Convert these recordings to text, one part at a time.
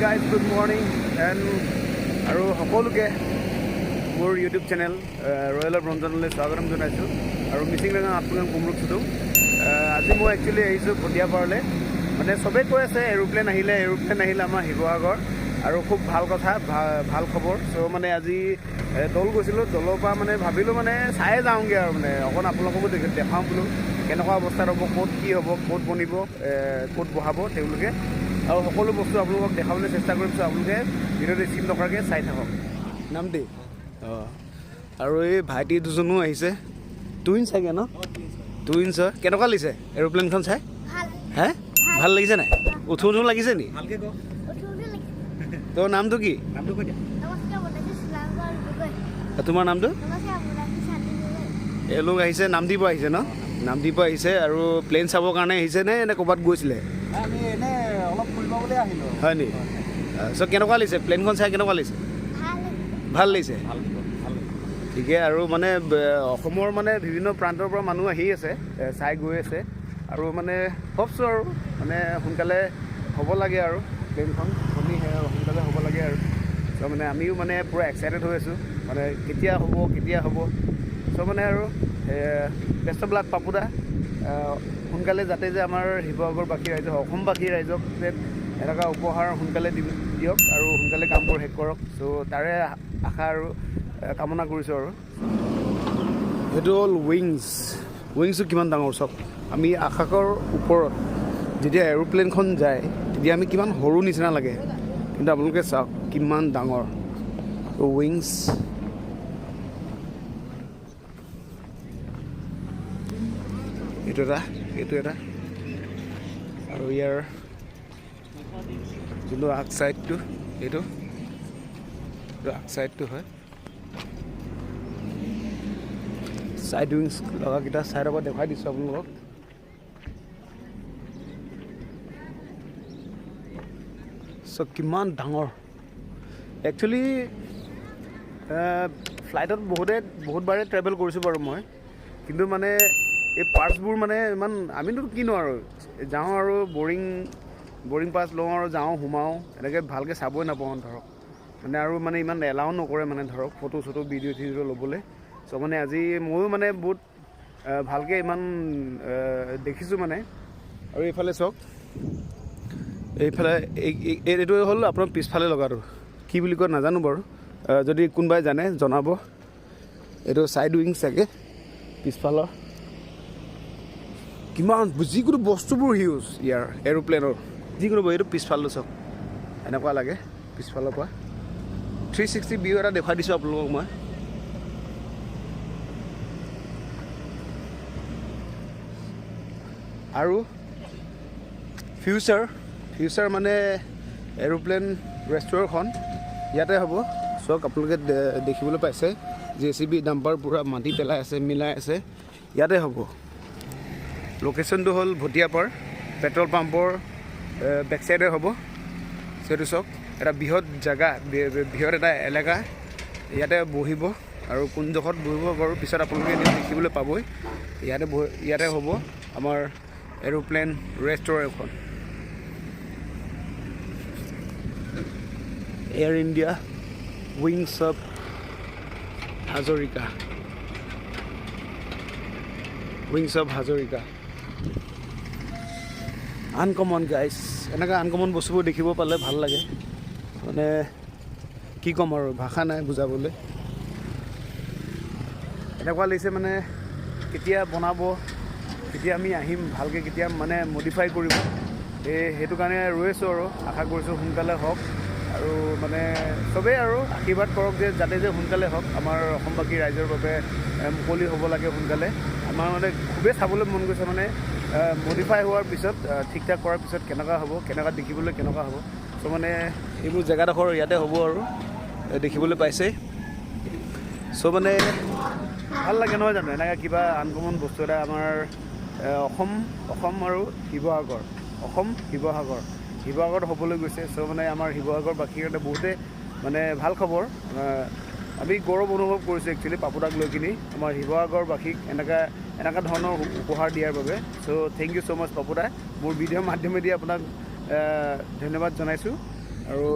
guys, good morning and আৰু সকলোকে মোৰ ইউটিউব চেনেল ৰয়েল অফ ৰঞ্জনলৈ স্বাগতম জনাইছোঁ আৰু মিচিং ৰঙা আপোনাক কুমৰুক চুটো আজি মই একচুৱেলি আহিছোঁ ভটিয়াপাৰলৈ মানে চবেই কৈ আছে এৰোপ্লেন আহিলে আমাৰ শিৱসাগৰ আৰু খুব ভাল কথা ভাল খবৰ চ' মানে আজি দল গৈছিলোঁ দলৰ পৰা মানে ভাবিলোঁ মানে চাই যাওঁগৈ আৰু মানে অকণ আপোনালোককো দেখাওঁ বোলো কেনেকুৱা অৱস্থাত হ'ব ক'ত কি হ'ব ক'ত বনিব ক'ত বহাব তেওঁলোকে আৰু সকলো বস্তু আপোনালোকক দেখাবলৈ চেষ্টা কৰিছোঁ আপোনালোকে ভিডিঅ'টো স্কিপ নকৰাকৈ চাই থাকক নাম দেই অঁ আৰু এই ভাইটি দুজনো আহিছে টুইনছ চাগে ন টুইনছ হয় কেনেকুৱা লাগিছে এৰোপ্লেনখন চাই হে ভাল লাগিছে নাই উঠো লাগিছে নি তোৰ নামটো কি তোমাৰ নামটো এওঁলোক আহিছে নামদ্বীপ আহিছে ন নামদ্বীপ আহিছে আৰু প্লেন চাবৰ কাৰণে আহিছে নে এনে ক'ৰবাত গৈছিলে হয় নি চ' কেনেকুৱা লাগিছে প্লেনখন চাই কেনেকুৱা লাগিছে ভাল লাগিছে ঠিকে আৰু মানে অসমৰ মানে বিভিন্ন প্ৰান্তৰ পৰা মানুহ আহি আছে চাই গৈ আছে আৰু মানে ভাবছোঁ আৰু মানে সোনকালে হ'ব লাগে আৰু প্লেনখন সোনকালে হ'ব লাগে আৰু চ' মানে আমিও মানে পূৰা এক্সাইটেড হৈ আছোঁ মানে কেতিয়া হ'ব চ' মানে আৰু বেষ্টবিলাক পাপুদা সোনকালে যাতে যে আমাৰ শিৱসাগৰবাসী ৰাইজক অসমবাসী ৰাইজক যে এনেকুৱা উপহাৰ সোনকালে দিয়ক আৰু সোনকালে কামবোৰ শেষ কৰক চ' তাৰে আশা আৰু কামনা কৰিছোঁ আৰু সেইটো হ'ল উইংছটো কিমান ডাঙৰ চাওক আমি আকাশৰ ওপৰত যেতিয়া এৰোপ্লেনখন যায় তেতিয়া আমি কিমান সৰু নিচিনা লাগে কিন্তু আপোনালোকে চাওক কিমান ডাঙৰ উইংছ এইটো এটা আৰু ইয়াৰ যোনটো আগ চাইডটো এইটো আগ চাইডটো হয় চাইড উইংছ লগাকেইটা চাইডৰ পৰা দেখুৱাই দিছোঁ আপোনালোকক চ' কিমান ডাঙৰ একচুৱেলি ফ্লাইটত বহুতবাৰে ট্ৰেভেল কৰিছোঁ বাৰু মই কিন্তু মানে এই পাৰ্টছবোৰ মানে ইমান আমিতো কিনো আৰু যাওঁ আৰু বৰিং পাছ লওঁ আৰু যাওঁ সোমাওঁ এনেকৈ ভালকৈ চাবই নাপাওঁ ধৰক মানে আৰু মানে ইমান এলাও নকৰে মানে ধৰক ফটো ভিডিঅ' ল'বলৈ চ' মানে আজি ময়ো মানে বহুত ভালকৈ ইমান দেখিছোঁ মানে আৰু এইফালে চাওক এইফালে এইটো হ'ল আপোনাৰ পিছফালে লগাটো কি বুলি কয় নাজানো বাৰু যদি কোনোবাই জানে জনাব এইটো চাইড উইংছ চাগে পিছফালৰ কিমান যিকোনো বস্তুবোৰ হিউজ ইয়াৰ এৰোপ্লেনৰ যিকোনো এইটো পিছফালটো চাওক এনেকুৱা লাগে পিছফালৰ পৰা 360 ভিউ এটা দেখুৱাই দিছোঁ আপোনালোকক মই আৰু ফিউচাৰ মানে এৰোপ্লেন ৰেষ্টুৰেণ্টখন ইয়াতে হ'ব চাওক আপোনালোকে দেখিবলৈ পাইছে JCB ডাম্পাৰ পূৰা মাটি পেলাই আছে মিলাই আছে ইয়াতে হ'ব লোকেশ্যনটো হ'ল ভটিয়াপাৰ পেট্ৰল পাম্পৰ বেক চাইডে হ'ব সেইটো চাওক এটা বৃহৎ জেগা বৃহৎ এটা এলেকা ইয়াতে বহিব আৰু কোনডোখৰত বহিব বাৰু পিছত আপোনালোকে দেখিবলৈ পাবই ইয়াতে হ'ব আমাৰ এৰোপ্লেন ৰেষ্টুৰেণ্টখন air India wings of Hazarika uncommon guys এনেকৈ আনকমন বস্তুবোৰ দেখিব পালে ভাল লাগে মানে কি ক'ম আৰু ভাষা নাই বুজাবলৈ এনেকুৱা লাগিছে মানে কেতিয়া বনাব কেতিয়া আমি আহিম ভালকৈ কেতিয়া মানে মডিফাই কৰিব সেইটো কাৰণে ৰৈ আছোঁ আৰু আশা কৰিছোঁ সোনকালে হওক আৰু মানে চবেই আৰু আশীৰ্বাদ কৰক যে যাতে যে সোনকালে হওক আমাৰ অসমবাসী ৰাইজৰ বাবে মুকলি হ'ব লাগে সোনকালে আমাৰ মানে খুবেই চাবলৈ মন গৈছে মানে মডিফাই হোৱাৰ পিছত ঠিক ঠাক কৰাৰ পিছত কেনেকুৱা হ'ব কেনেকুৱা দেখিবলৈ কেনেকুৱা হ'ব চ' মানে এইবোৰ জেগাডোখৰ ইয়াতে হ'ব আৰু দেখিবলৈ পাইছেই চ' মানে ভাল লাগে নহয় জানো এনেকৈ কিবা আনকমন বস্তু এটা আমাৰ অসম আৰু শিৱসাগৰত হ'বলৈ গৈছে চ' মানে আমাৰ শিৱসাগৰবাসীৰ কাৰণে বহুতে মানে ভাল খবৰ আমি গৌৰৱ অনুভৱ কৰিছোঁ একচুৱেলি পাপুদাক লৈ কিনি আমাৰ শিৱসাগৰবাসীক এনেকুৱা ধৰণৰ উপহাৰ দিয়াৰ বাবে চ' থেংক ইউ ছ' মাছ পাপুদা মোৰ ভিডিঅ'ৰ মাধ্যমেদি আপোনাক ধন্যবাদ জনাইছোঁ আৰু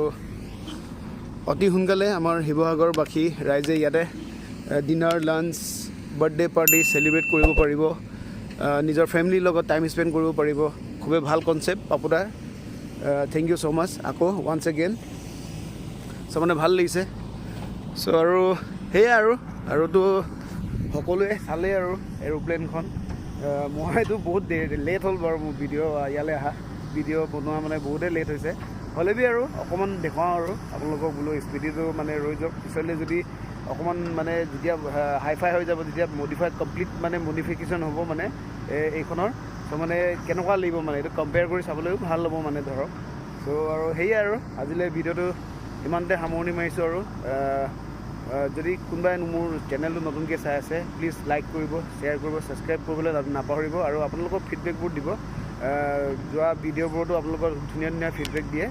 অতি সোনকালে আমাৰ শিৱসাগৰবাসী ৰাইজে ইয়াতে dinner lunch birthday party celebrate কৰিব পাৰিব, নিজৰ ফেমিলিৰ লগত টাইম স্পেণ্ড কৰিব পাৰিব। খুবেই ভাল কনচেপ্ট পাপুদাৰ, থেংক ইউ ছ' মাছ আকৌ ওৱান্স এগেইন। চ' মানে ভাল লাগিছে। চ' আৰু সেয়াই আৰুতো সকলোৱে চালেই আৰু এৰোপ্লেনখন। মইতো বহুত লেট হ'ল বাৰু মোৰ ইয়ালৈ অহা ভিডিঅ' বনোৱা মানে বহুতেই লেট হৈছে। হ'লেবি আৰু অকণমান দেখুৱাওঁ আৰু আপোনালোকক বোলো স্পীডটো মানে ৰৈ যাওক। পিছলৈ যদি অকণমান মানে যেতিয়া হাই ফাই হৈ যাব, যেতিয়া কমপ্লিট মানে মডিফিকেশ্যন হ'ব মানে এইখনৰ, চ' মানে কেনেকুৱা লাগিব মানে এইটো কম্পেয়াৰ কৰি চাবলৈও ভাল হ'ব মানে ধৰক। চ' আৰু সেয়াই আৰু আজিলৈ ভিডিঅ'টো ইমানতে সামৰণি মাৰিছোঁ। আৰু যদি কোনোবাই মোৰ চেনেলটো নতুনকৈ চাই আছে, প্লিজ লাইক কৰিব, শ্বেয়াৰ কৰিব, ছাবস্ক্ৰাইব কৰিবলৈ নাপাহৰিব। আৰু আপোনালোকৰ ফিডবেকবোৰ দিব। যোৱা ভিডিঅ'বোৰতো আপোনালোকৰ ধুনীয়া ধুনীয়া ফিডবেক দিয়ে।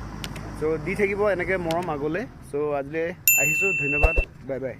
চ' দি থাকিব এনেকৈ মৰম আগলৈ। চ' আজিলৈ আহিছোঁ, ধন্যবাদ, বাই বাই।